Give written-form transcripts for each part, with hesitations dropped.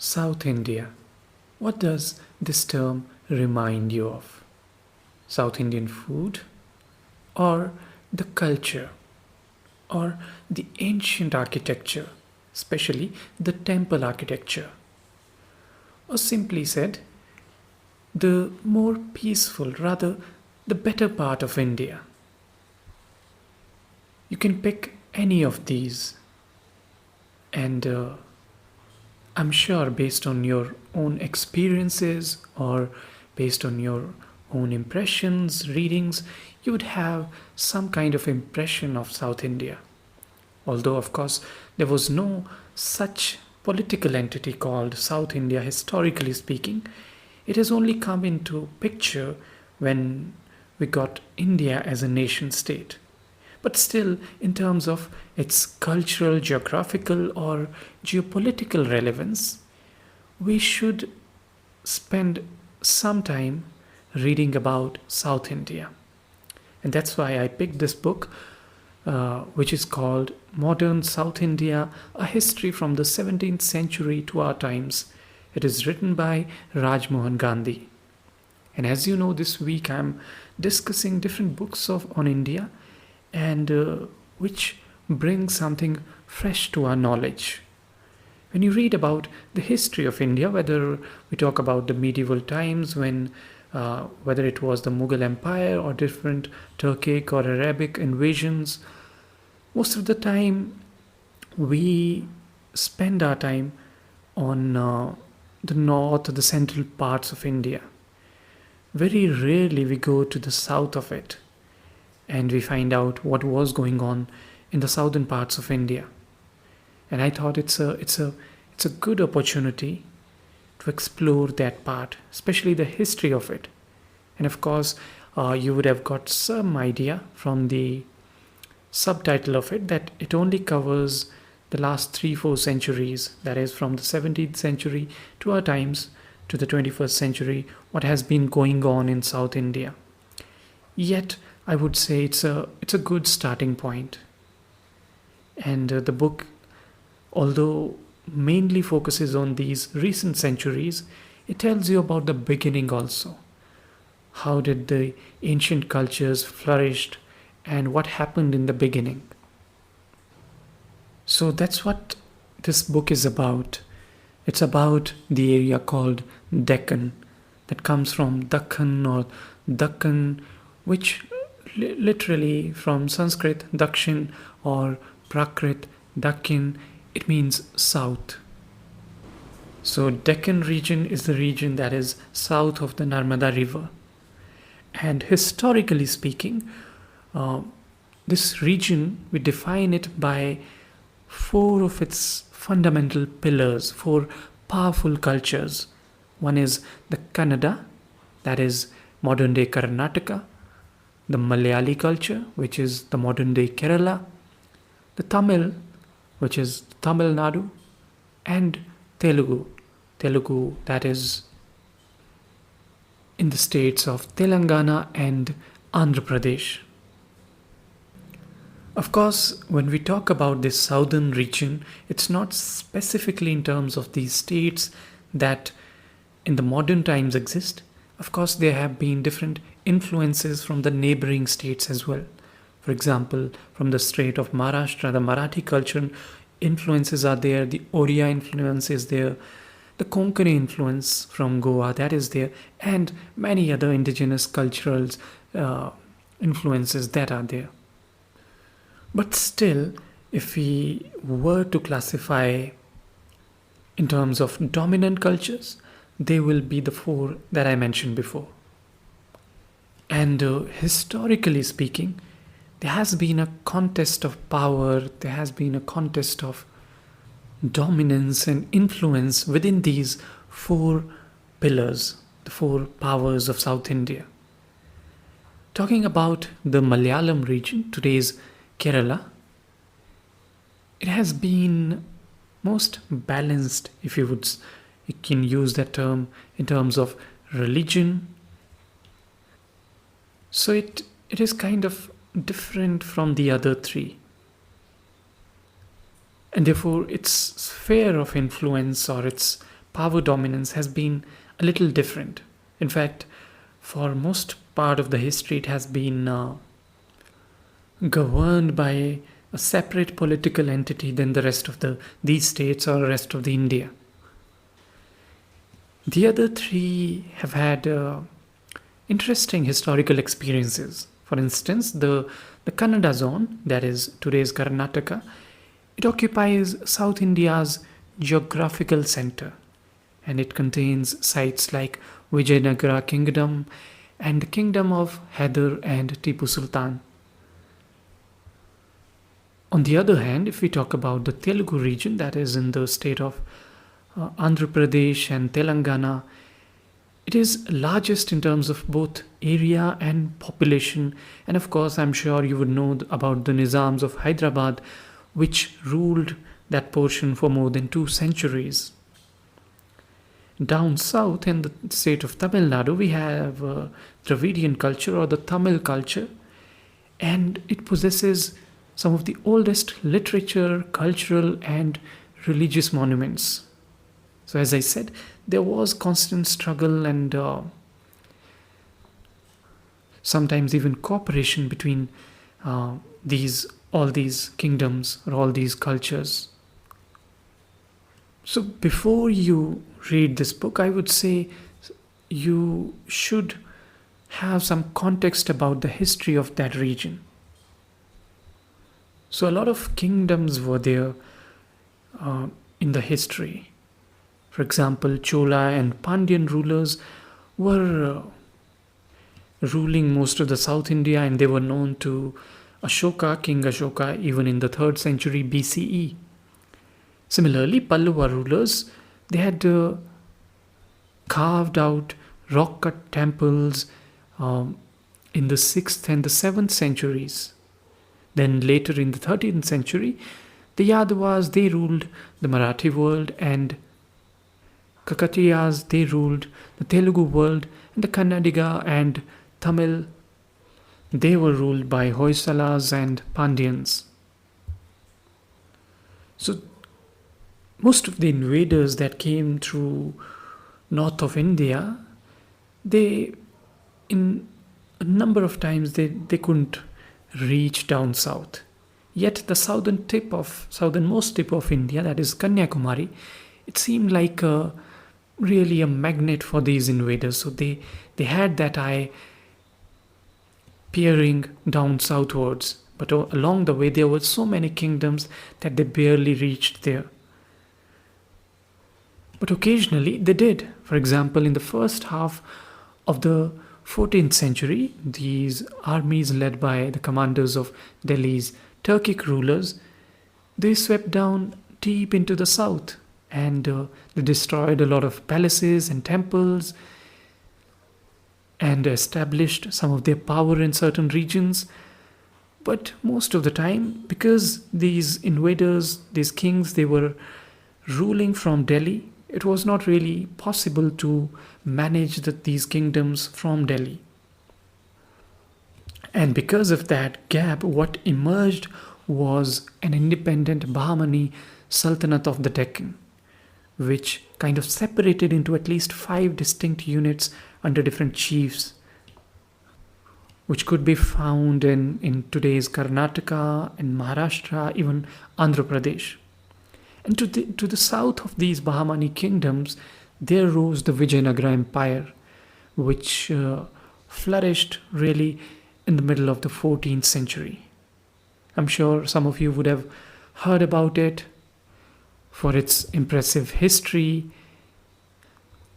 South India. What does this term remind you of? South Indian food? Or the culture? Or the ancient architecture, especially the temple architecture? Or simply said, the more peaceful, rather the better part of India? You can pick any of these, and I'm sure based on your own experiences or based on your own impressions, readings, you would have some kind of impression of South India. Although, of course, there was no such political entity called South India, historically speaking, it has only come into picture when we got India as a nation state. But still, in terms of its cultural, geographical, or geopolitical relevance, we should spend some time reading about South India. And that's why I picked this book, which is called Modern South India, A History from the 17th Century to Our Times. It is written by Rajmohan Gandhi. And as you know, this week I'm discussing different books on India and which bring something fresh to our knowledge. When you read about the history of India, whether we talk about the medieval times, whether it was the Mughal Empire or different Turkic or Arabic invasions, most of the time we spend our time on the north or the central parts of India. Very rarely we go to the south of it and we find out what was going on in the southern parts of India. And I thought it's a good opportunity to explore that part, especially the history of it. And of course, you would have got some idea from the subtitle of it that it only covers the last 3-4 centuries, that is from the 17th century to our times to the 21st century, what has been going on in South India. Yet I would say it's a good starting point. And the book, although mainly focuses on these recent centuries, it tells you about the beginning also. How did the ancient cultures flourished and what happened in the beginning. So that's what this book is about. It's about the area called Deccan, that comes from Dakhan or Dakkan, which literally from Sanskrit Dakshin or Prakrit Dakhin, it means south. So Deccan region is the region that is south of the Narmada River. And historically speaking, this region, we define it by 4 of its fundamental pillars, 4 powerful cultures. One is the Kannada, that is modern day Karnataka, the Malayali culture, which is the modern day Kerala, the Tamil, which is Tamil Nadu, and Telugu, that is in the states of Telangana and Andhra Pradesh. Of course, when we talk about this southern region, it's not specifically in terms of these states that in the modern times exist. Of course, there have been different influences from the neighboring states as well. For example, from the state of Maharashtra, the Marathi culture influences are there, the Oriya influence is there, the Konkani influence from Goa, that is there, and many other indigenous cultural influences that are there. But still, if we were to classify in terms of dominant cultures, they will be the 4 that I mentioned before. And historically speaking, there has been a contest of power, there has been a contest of dominance and influence within these 4 pillars, the 4 powers of South India. Talking about the Malayalam region, today's Kerala, it has been most balanced, if you can use that term, in terms of religion. So it is kind of different from the other 3. And therefore its sphere of influence or its power dominance has been a little different. In fact, for most part of the history, it has been governed by a separate political entity than the rest of these states or rest of the India. The other three have had interesting historical experiences. For instance, the Kannada zone, that is today's Karnataka, it occupies South India's geographical center, and it contains sites like Vijayanagara Kingdom and the Kingdom of Hyder and Tipu Sultan. On the other hand, if we talk about the Telugu region, that is in the state of Andhra Pradesh and Telangana, it is largest in terms of both area and population. And of course, I'm sure you would know about the Nizams of Hyderabad, which ruled that portion for more than 2 centuries. Down south in the state of Tamil Nadu, we have Dravidian culture or the Tamil culture, and it possesses some of the oldest literature, cultural, and religious monuments. So, as I said, there was constant struggle and sometimes even cooperation between all these kingdoms or all these cultures. So, before you read this book, I would say you should have some context about the history of that region. So, a lot of kingdoms were there in the history. For example, Chola and Pandyan rulers were ruling most of the South India, and they were known to Ashoka, King Ashoka, even in the 3rd century BCE. Similarly, Pallava rulers, they had carved out rock-cut temples in the 6th and the 7th centuries. Then later in the 13th century, the Yadavas, they ruled the Marathi world, and Kakatiyas, they ruled the Telugu world, and the Kannadiga and Tamil, they were ruled by Hoysalas and Pandyans. So most of the invaders that came through north of India, they, in a number of times, they couldn't reach down south. Yet the southernmost tip of India, that is Kanyakumari, it seemed like really a magnet for these invaders. So they had that eye peering down southwards. But along the way, there were so many kingdoms that they barely reached there. But occasionally they did. For example, in the first half of the 14th century, these armies led by the commanders of Delhi's Turkic rulers, they swept down deep into the south, and they destroyed a lot of palaces and temples and established some of their power in certain regions. But most of the time, because these invaders, these kings, they were ruling from Delhi, it was not really possible to manage these kingdoms from Delhi. And because of that gap, what emerged was an independent Bahmani Sultanate of the Deccan, which kind of separated into at least 5 distinct units under different chiefs, which could be found in today's Karnataka and Maharashtra, even Andhra Pradesh. And to the south of these Bahmani kingdoms, there rose the Vijayanagara Empire, which flourished really in the middle of the 14th century. I'm sure some of you would have heard about it for its impressive history,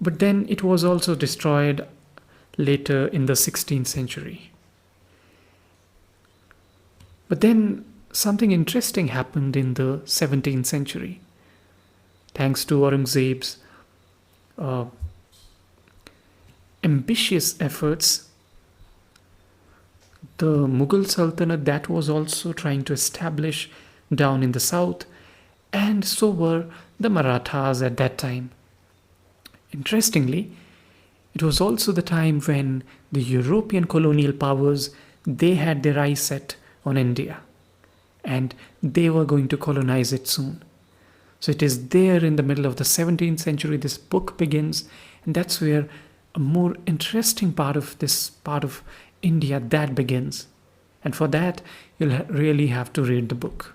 but then it was also destroyed later in the 16th century. But then something interesting happened in the 17th century. Thanks to Aurangzeb's ambitious efforts, the Mughal Sultanate that was also trying to establish down in the south, and so were the Marathas at that time. Interestingly, it was also the time when the European colonial powers, they had their eyes set on India, and they were going to colonize it soon. So it is there in the middle of the 17th century this book begins, and that's where a more interesting part of this part of India that begins. And for that, you'll really have to read the book.